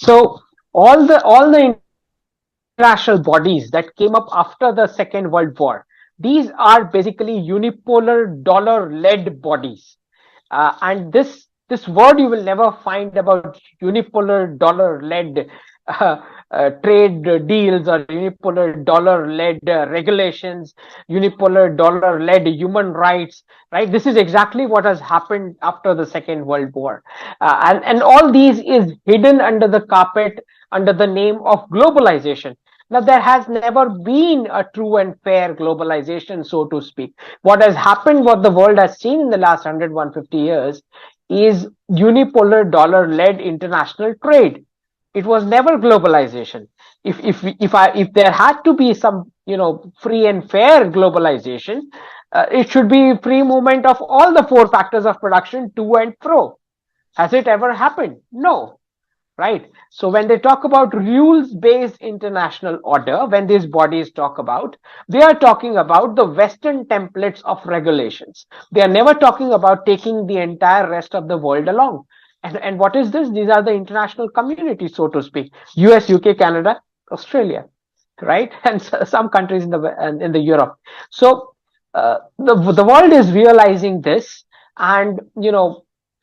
So all the international bodies that came up after the Second World War, these are basically unipolar dollar-led bodies. And this word you will never find about unipolar dollar-led uh, trade deals, or unipolar dollar-led regulations, unipolar dollar-led human rights. Right? This is exactly what has happened after the Second World War, and all these is hidden under the carpet under the name of globalization. Now, there has never been a true and fair globalization, so to speak. What has happened, what the world has seen in the last 100, 150 years, is unipolar dollar-led international trade. It was never globalization. If there had to be some, free and fair globalization, it should be free movement of all the four factors of production to and fro. Has it ever happened? No. Right? So when they talk about rules-based international order, when these bodies talk about, they are talking about the Western templates of regulations. They are never talking about taking the entire rest of the world along. And what is this? These are the international communities, so to speak. US, UK, Canada, Australia, right? And some countries in the Europe. So the world is realizing this, and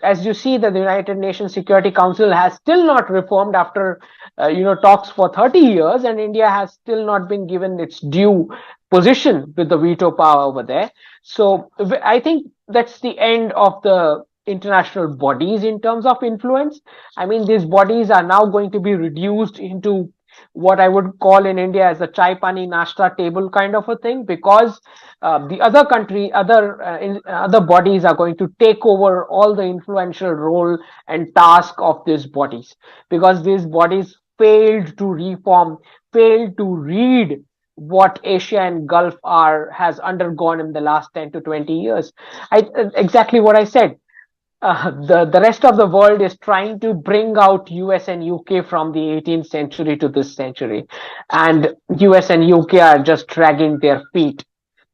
as you see that the United Nations Security Council has still not reformed after talks for 30 years, and India has still not been given its due position with the veto power over there. So I think that's the end of the international bodies in terms of influence. I mean, these bodies are now going to be reduced into what I would call in India as a chai pani nashta table kind of a thing, because the other country, other bodies are going to take over all the influential role and task of these bodies, because these bodies failed to reform, failed to read what Asia and Gulf are has undergone in the last 10 to 20 years. Exactly what I said. The rest of the world is trying to bring out US and UK from the 18th century to this century, and US and UK are just dragging their feet,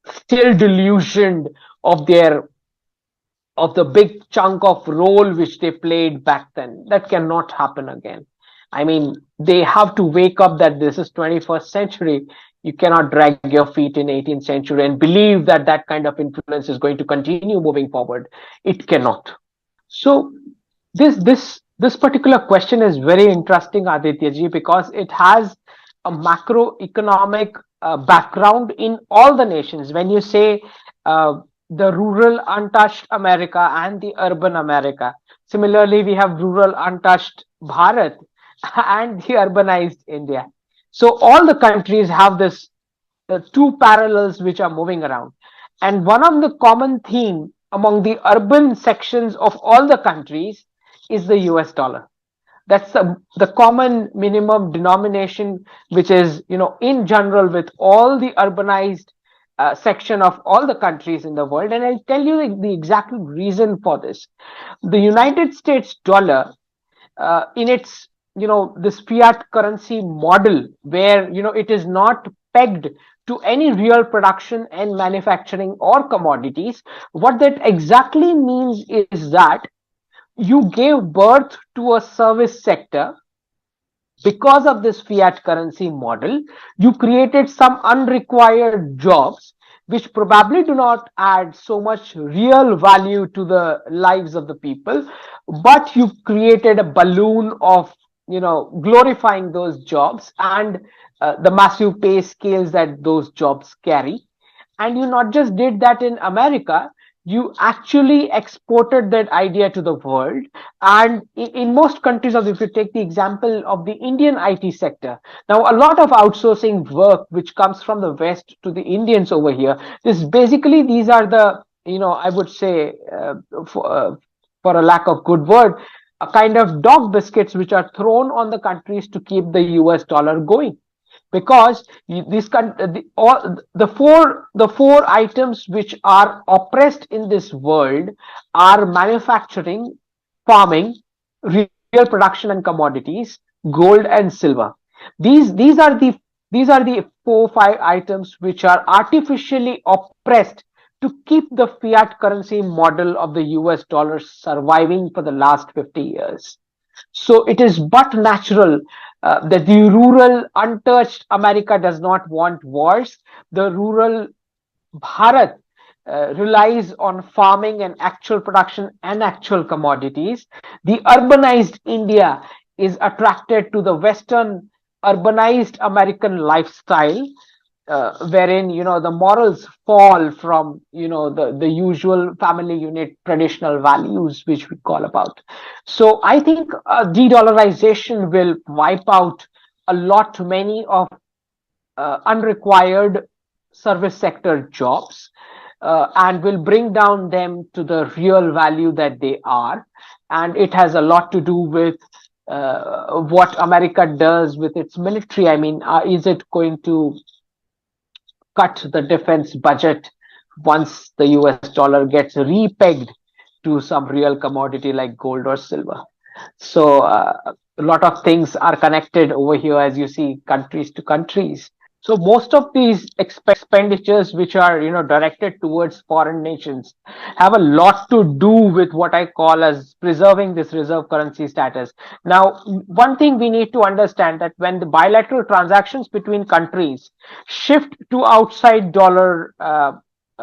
still delusioned of the big chunk of role which they played back then. That cannot happen again. I mean, they have to wake up that this is 21st century. You cannot drag your feet in 18th century and believe that that kind of influence is going to continue moving forward. It cannot. So this particular question is very interesting, Aditya ji, because it has a macroeconomic background in all the nations. When you say the rural untouched America and the urban America, similarly we have rural untouched Bharat and the urbanized India. So all the countries have this two parallels which are moving around. And one of the common theme among the urban sections of all the countries is the US dollar. That's the common minimum denomination, which is, in general with all the urbanized section of all the countries in the world. And I'll tell you the exact reason for this. The United States dollar, in its, this fiat currency model, where, it is not pegged to any real production and manufacturing or commodities, what that exactly means is that you gave birth to a service sector. Because of this fiat currency model, you created some unrequired jobs which probably do not add so much real value to the lives of the people, but you created a balloon of, glorifying those jobs and the massive pay scales that those jobs carry. And you not just did that in America, you actually exported that idea to the world. And in most countries, if you take the example of the Indian IT sector, now a lot of outsourcing work which comes from the West to the Indians over here, these are the, I would say, for a lack of good word, a kind of dog biscuits which are thrown on the countries to keep the US dollar going, because the four items which are oppressed in this world are manufacturing, farming, real production and commodities, gold and silver. These are the 4 5 items which are artificially oppressed to keep the fiat currency model of the US dollar surviving for the last 50 years. So it is but natural that the rural, untouched America does not want wars. The rural Bharat relies on farming and actual production and actual commodities. The urbanized India is attracted to the Western urbanized American lifestyle, wherein the morals fall from the usual family unit traditional values which we call about. So I think de-dollarization will wipe out a lot many of unrequired service sector jobs, and will bring down them to the real value that they are. And it has a lot to do with what America does with its military. I mean, is it going to cut the defense budget once the US dollar gets repegged to some real commodity like gold or silver? So a lot of things are connected over here, as you see, countries to countries. So most of these expenditures which are directed towards foreign nations have a lot to do with what I call as preserving this reserve currency status. Now, one thing we need to understand, that when the bilateral transactions between countries shift to outside dollar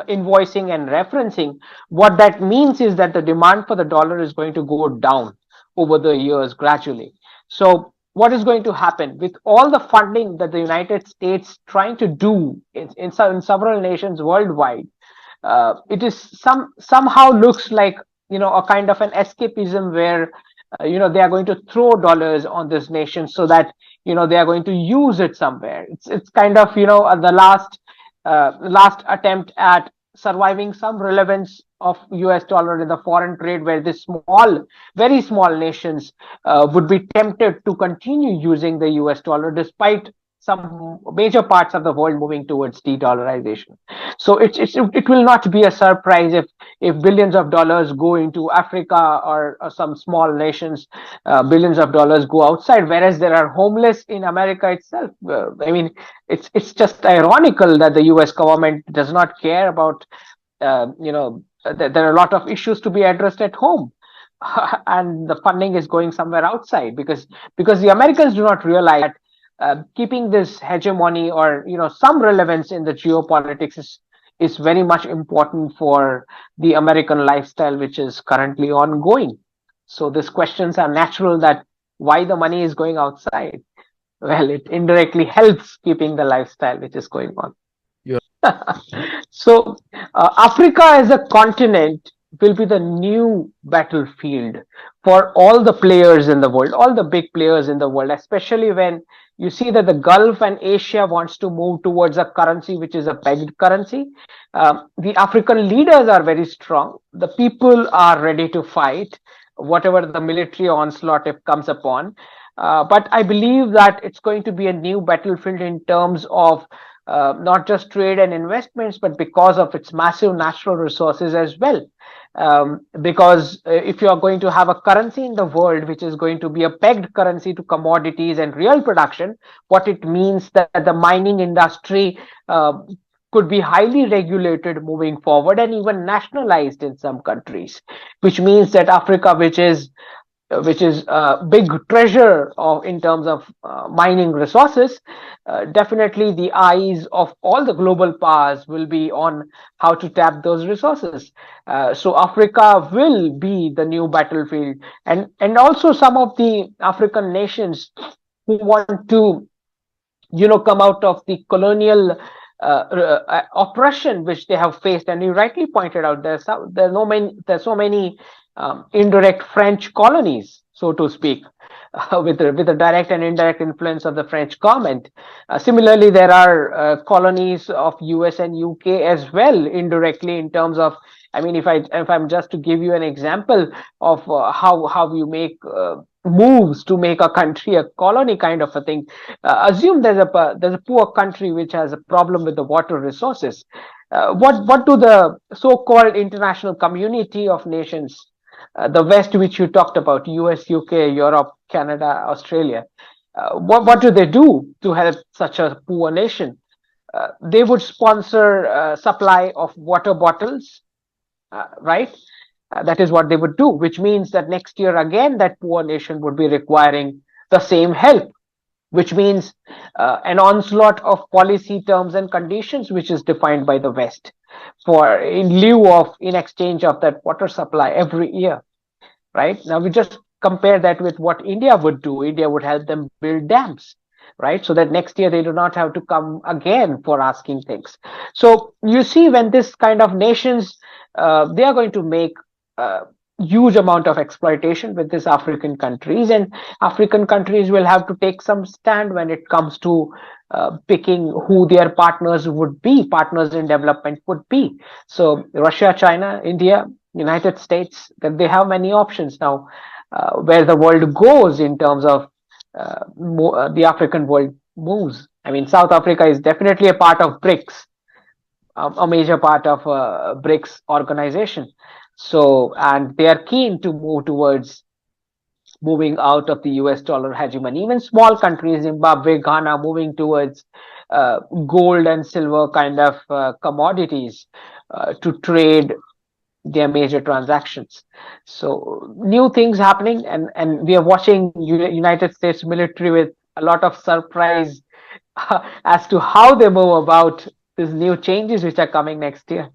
invoicing and referencing, what that means is that the demand for the dollar is going to go down over the years gradually. So what is going to happen with all the funding that the United States trying to do in several nations worldwide? It is somehow looks like a kind of an escapism where they are going to throw dollars on this nation so that they are going to use it somewhere. It's kind of the last attempt at surviving some relevance of US dollar in the foreign trade, where this very small nations would be tempted to continue using the US dollar despite some major parts of the world moving towards de-dollarization. So it will not be a surprise if billions of dollars go into Africa, or some small nations, billions of dollars go outside, whereas there are homeless in America itself. I mean, it's just ironical that the US government does not care about there are a lot of issues to be addressed at home. And the funding is going somewhere outside, because the Americans do not realize that keeping this hegemony, or some relevance in the geopolitics, is very much important for the American lifestyle, which is currently ongoing. So these questions are natural, that why the money is going outside. Well, it indirectly helps keeping the lifestyle which is going on. You're So, Africa as a continent will be the new battlefield for all the players in the world, all the big players in the world, especially when you see that the Gulf and Asia wants to move towards a currency which is a pegged currency. The African leaders are very strong. The people are ready to fight whatever the military onslaught it comes upon. But I believe that it's going to be a new battlefield in terms of not just trade and investments, but because of its massive natural resources as well. Because if you are going to have a currency in the world which is going to be a pegged currency to commodities and real production, what it means that the mining industry could be highly regulated moving forward, and even nationalized in some countries, which means that Africa, which is a big treasure in terms of mining resources, definitely the eyes of all the global powers will be on how to tap those resources. So Africa will be the new battlefield, and also some of the African nations who want to come out of the colonial oppression which they have faced. And you rightly pointed out, there's so many indirect French colonies, so to speak, with the direct and indirect influence of the French government. Similarly, there are colonies of US and UK as well, indirectly, in terms of, I mean, if I'm just to give you an example of how you make moves to make a country a colony kind of a thing. Assume there's a poor country which has a problem with the water resources. What do the so-called international community of nations, the West, which you talked about, US, UK, Europe, Canada, Australia, what do they do to help such a poor nation? They would sponsor supply of water bottles, right? That is what they would do, which means that next year again, that poor nation would be requiring the same help, which means an onslaught of policy terms and conditions, which is defined by the West for in exchange of that water supply every year. Right now, we just compare that with what India would do. India would help them build dams, right, so that next year they do not have to come again for asking things. So you see, when this kind of nations, they are going to make uh, huge amount of exploitation with these African countries, and African countries will have to take some stand when it comes to picking who their partners in development would be. So Russia, China, India, United States, that they have many options now, where the world goes in terms of the African world moves. I mean, South Africa is definitely a part of BRICS, a major part of BRICS organization. So, and they are keen to move towards moving out of the US dollar hegemony. Even small countries, Zimbabwe, Ghana, moving towards gold and silver kind of commodities to trade their major transactions. So new things happening, and we are watching United States military with a lot of surprise as to how they move about these new changes which are coming next year.